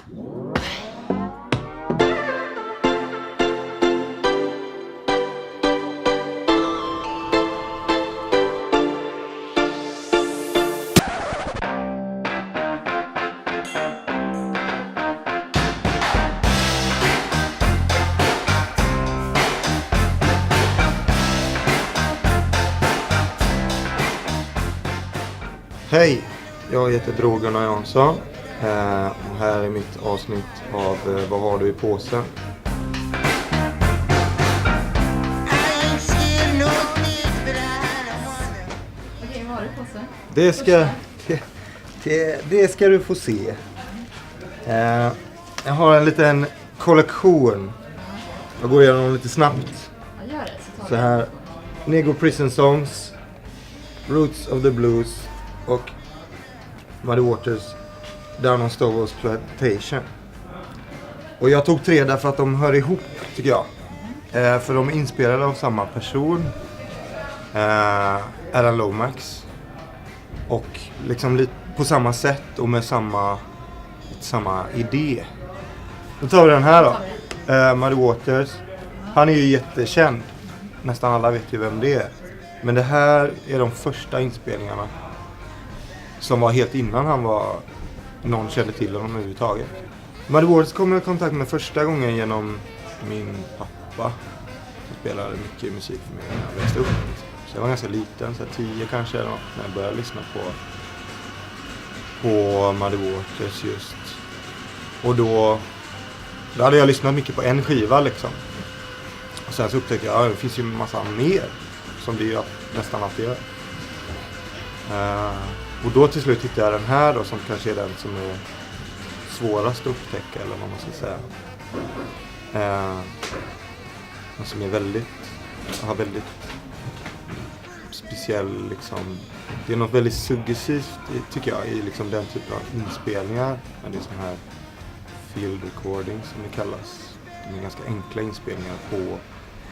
Hej, jag heter Drogen och Jansson och här är mitt avsnitt av Vad har du i påsen? Okej, vad har du i påsen? Det ska du få se. Jag har en liten kollektion. Jag går igenom lite snabbt. Ja, gör det. Så här, Negro Prison Songs, Roots of the Blues och Muddy Waters Down on Stonewall Plantation. Och jag tog 3 därför att de hör ihop, tycker jag. För de är inspirerade av samma person, Alan Lomax. Och liksom lite på samma sätt och med samma idé. Då tar vi den här då. Muddy Waters. Han är ju jättekänd. Nästan alla vet ju vem det är. Men det här är de första inspelningarna som var helt innan någon kände till honom överhuvudtaget. Muddy Waters kom jag i kontakt med första gången genom min pappa som spelade mycket musik för mig när jag växte upp. Så jag var ganska liten, så 10 kanske eller något, när jag började lyssna på Muddy Waters just. Och då hade jag lyssnat mycket på en skiva liksom. Och sen så upptäckte jag att det finns ju en massa mer som det ju nästan alltid gör. Och då till slut hittade jag den här då, som kanske är den som är svårast att upptäcka, eller vad man ska säga. Men som är har väldigt speciell liksom, det är något väldigt suggestivt tycker jag i liksom den typen av inspelningar. Det är sån här field recording som det kallas. De är ganska enkla inspelningar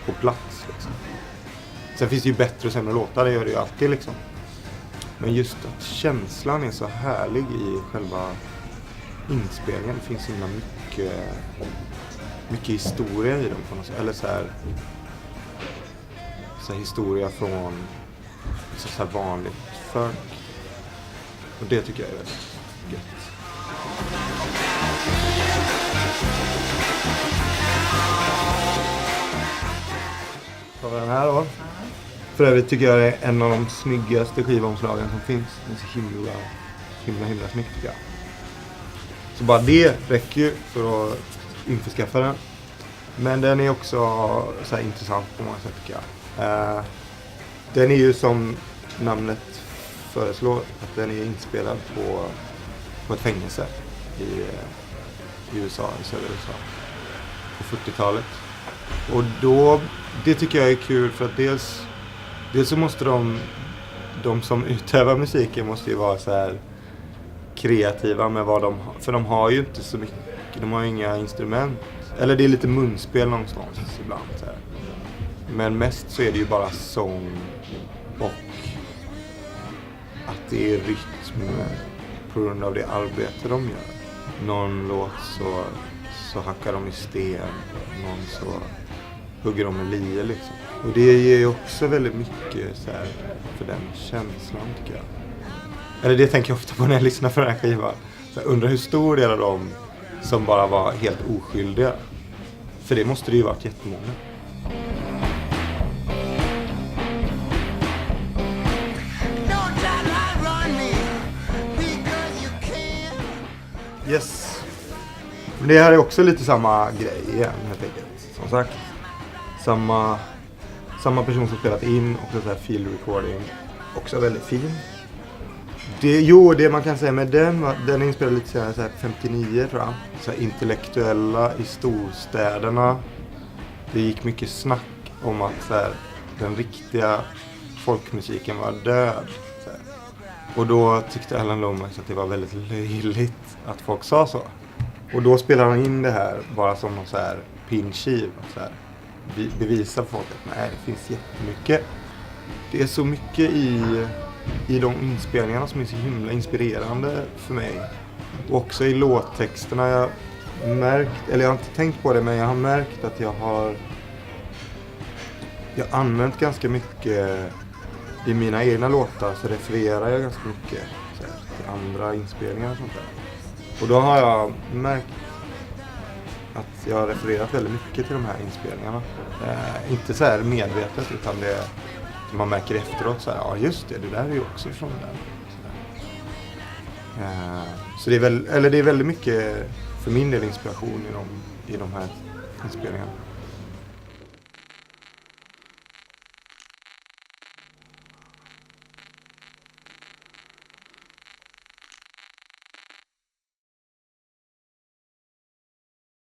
på plats liksom. Sen finns det ju bättre och sämre låtar, det gör det ju alltid liksom. Men just att känslan är så härlig i själva inspelningen. Det finns så mycket historia i dem på något sätt. Eller så här historia från så här vanligt folk. Och det tycker jag är väldigt gött. Så har vi den här då. För övrigt tycker jag det är en av de snyggaste skivomslagen som finns. Den är så himla snyggt tycker jag. Så bara det räcker ju för att införskaffa den. Men den är också så här intressant på många sätt tycker jag. Den är ju som namnet föreslår, att den är inspelad på ett fängelse i USA, i södra USA. På 40-talet. Och då, det tycker jag är kul för att dels så måste de som utövar musiken måste ju vara så här kreativa med vad de har. För de har ju inte så mycket, de har ju inga instrument. Eller det är lite munspel någonstans ibland så här. Men mest så är det ju bara sång och att det är rytm på grund av det arbete de gör. Någon låt så hackar de i sten, någon så hugger de med lie liksom. Och det ger ju också väldigt mycket så här, för den känslan tycker jag. Eller det tänker jag ofta på när jag lyssnar på den här skivan. Så jag undrar hur stor del av dem som bara var helt oskyldiga. För det måste det ju varit jättemånga. Yes. Men det här är också lite samma grej igen helt enkelt. Som sagt. Samma person som spelat in och så här field recording. Också väldigt fin. Det man kan säga med den är inspelad lite senare, så här 59 tror jag. Så här intellektuella i storstäderna. Det gick mycket snack om att så här, den riktiga folkmusiken var död. Så här. Och då tyckte Alan Lomax att det var väldigt löjligt att folk sa så. Och då spelade han in det här bara som någon så här pinchiv. Så här, bevisa för folk att nej, det finns jättemycket. Det är så mycket i de inspelningarna som är så himla inspirerande för mig. Och också i låttexterna jag märkt, eller jag har inte tänkt på det, men jag har märkt att jag har använt ganska mycket i mina egna låtar, så refererar jag ganska mycket så här, till andra inspelningar och sånt där. Och då har jag märkt att jag har refererat väldigt mycket till de här inspelningarna. Inte så här medvetet, utan det man märker efteråt så här, ja just det där är ju också från den. Så det är väl, eller det är väldigt mycket för min del inspiration i de här inspelningarna.